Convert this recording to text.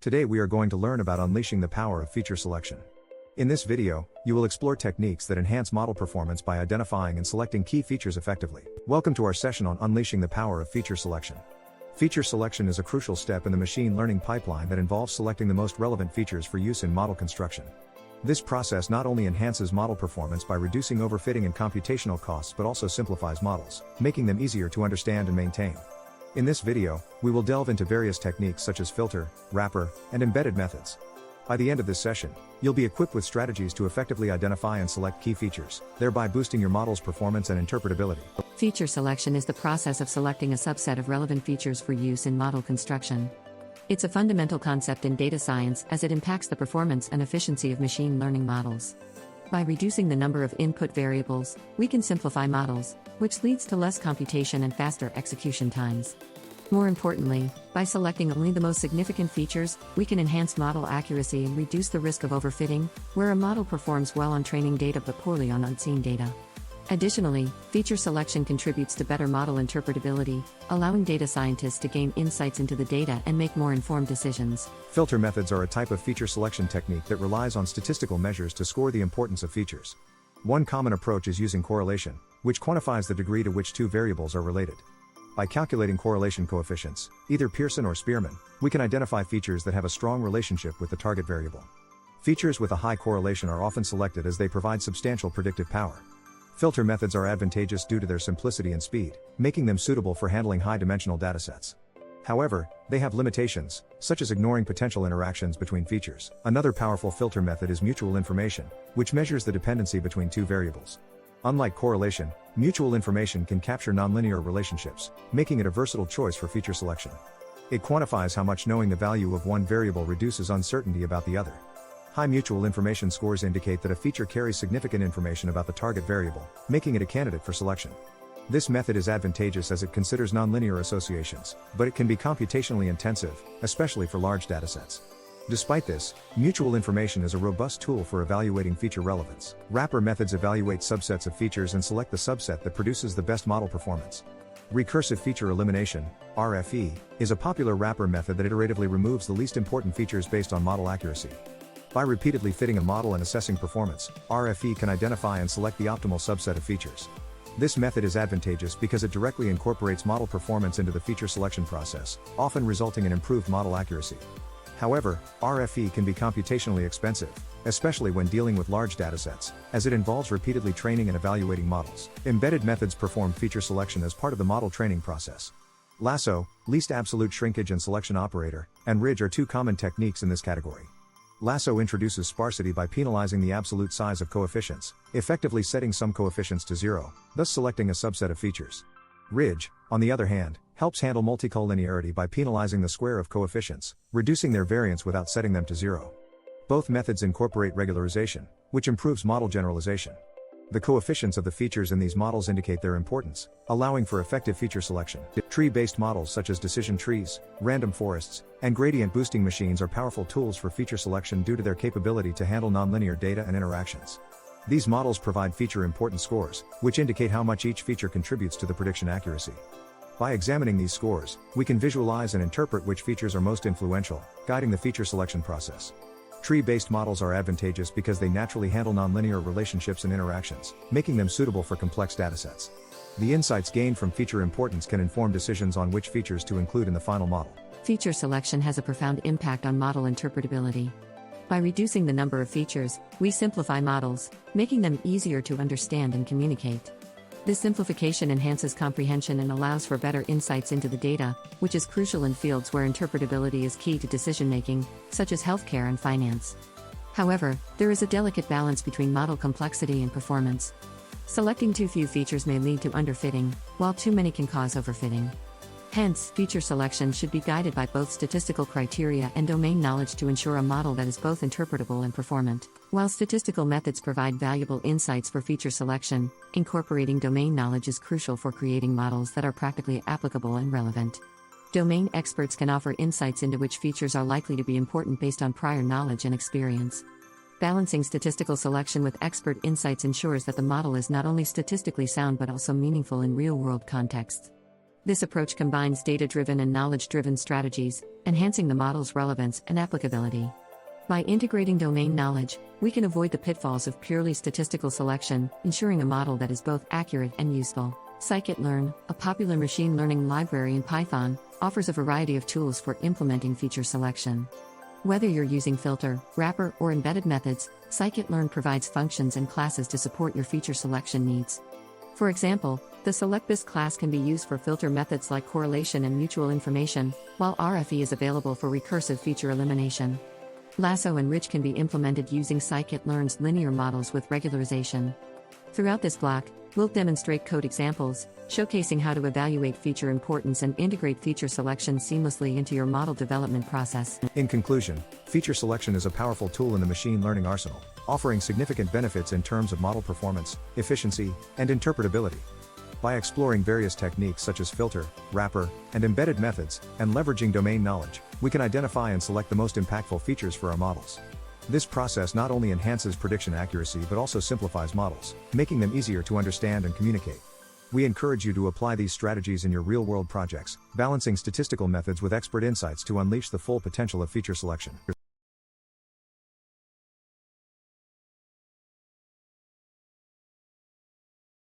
Today we are going to learn about unleashing the power of feature selection. In this video, you will explore techniques that enhance model performance by identifying and selecting key features effectively. Welcome to our session on unleashing the power of feature selection. Feature selection is a crucial step in the machine learning pipeline that involves selecting the most relevant features for use in model construction. This process not only enhances model performance by reducing overfitting and computational costs but also simplifies models, making them easier to understand and maintain. In this video, we will delve into various techniques such as filter, wrapper, and embedded methods. By the end of this session, you'll be equipped with strategies to effectively identify and select key features, thereby boosting your model's performance and interpretability. Feature selection is the process of selecting a subset of relevant features for use in model construction. It's a fundamental concept in data science as it impacts the performance and efficiency of machine learning models. By reducing the number of input variables, we can simplify models, which leads to less computation and faster execution times. More importantly, by selecting only the most significant features, we can enhance model accuracy and reduce the risk of overfitting, where a model performs well on training data but poorly on unseen data. Additionally, feature selection contributes to better model interpretability, allowing data scientists to gain insights into the data and make more informed decisions. Filter methods are a type of feature selection technique that relies on statistical measures to score the importance of features. One common approach is using correlation, which quantifies the degree to which two variables are related. By calculating correlation coefficients, either Pearson or Spearman, we can identify features that have a strong relationship with the target variable. Features with a high correlation are often selected as they provide substantial predictive power. Filter methods are advantageous due to their simplicity and speed, making them suitable for handling high-dimensional datasets. However, they have limitations, such as ignoring potential interactions between features. Another powerful filter method is mutual information, which measures the dependency between two variables. Unlike correlation, mutual information can capture nonlinear relationships, making it a versatile choice for feature selection. It quantifies how much knowing the value of one variable reduces uncertainty about the other. High mutual information scores indicate that a feature carries significant information about the target variable, making it a candidate for selection. This method is advantageous as it considers nonlinear associations, but it can be computationally intensive, especially for large datasets. Despite this, mutual information is a robust tool for evaluating feature relevance. Wrapper methods evaluate subsets of features and select the subset that produces the best model performance. Recursive feature elimination, RFE, is a popular wrapper method that iteratively removes the least important features based on model accuracy. By repeatedly fitting a model and assessing performance, RFE can identify and select the optimal subset of features. This method is advantageous because it directly incorporates model performance into the feature selection process, often resulting in improved model accuracy. However, RFE can be computationally expensive, especially when dealing with large datasets, as it involves repeatedly training and evaluating models. Embedded methods perform feature selection as part of the model training process. Lasso, least absolute shrinkage and selection operator, and ridge are two common techniques in this category. Lasso introduces sparsity by penalizing the absolute size of coefficients, effectively setting some coefficients to zero, thus selecting a subset of features. Ridge, on the other hand, helps handle multicollinearity by penalizing the square of coefficients, reducing their variance without setting them to zero. Both methods incorporate regularization, which improves model generalization. The coefficients of the features in these models indicate their importance, allowing for effective feature selection. Tree-based models such as decision trees, random forests, and gradient boosting machines are powerful tools for feature selection due to their capability to handle nonlinear data and interactions. These models provide feature importance scores, which indicate how much each feature contributes to the prediction accuracy. By examining these scores, we can visualize and interpret which features are most influential, guiding the feature selection process. Tree-based models are advantageous because they naturally handle nonlinear relationships and interactions, making them suitable for complex datasets. The insights gained from feature importance can inform decisions on which features to include in the final model. Feature selection has a profound impact on model interpretability. By reducing the number of features, we simplify models, making them easier to understand and communicate. This simplification enhances comprehension and allows for better insights into the data, which is crucial in fields where interpretability is key to decision-making, such as healthcare and finance. However, there is a delicate balance between model complexity and performance. Selecting too few features may lead to underfitting, while too many can cause overfitting. Hence, feature selection should be guided by both statistical criteria and domain knowledge to ensure a model that is both interpretable and performant. While statistical methods provide valuable insights for feature selection, incorporating domain knowledge is crucial for creating models that are practically applicable and relevant. Domain experts can offer insights into which features are likely to be important based on prior knowledge and experience. Balancing statistical selection with expert insights ensures that the model is not only statistically sound but also meaningful in real-world contexts. This approach combines data-driven and knowledge-driven strategies, enhancing the model's relevance and applicability. By integrating domain knowledge, we can avoid the pitfalls of purely statistical selection, ensuring a model that is both accurate and useful. Scikit-learn, a popular machine learning library in Python, offers a variety of tools for implementing feature selection. Whether you're using filter, wrapper, or embedded methods, Scikit-learn provides functions and classes to support your feature selection needs. For example, the SelectBis class can be used for filter methods like correlation and mutual information, while RFE is available for recursive feature elimination. Lasso and Ridge can be implemented using Scikit-learn's linear models with regularization. Throughout this block, we'll demonstrate code examples, showcasing how to evaluate feature importance and integrate feature selection seamlessly into your model development process. In conclusion, feature selection is a powerful tool in the machine learning arsenal, offering significant benefits in terms of model performance, efficiency, and interpretability. By exploring various techniques such as filter, wrapper, and embedded methods, and leveraging domain knowledge, we can identify and select the most impactful features for our models. This process not only enhances prediction accuracy but also simplifies models, making them easier to understand and communicate. We encourage you to apply these strategies in your real-world projects, balancing statistical methods with expert insights to unleash the full potential of feature selection.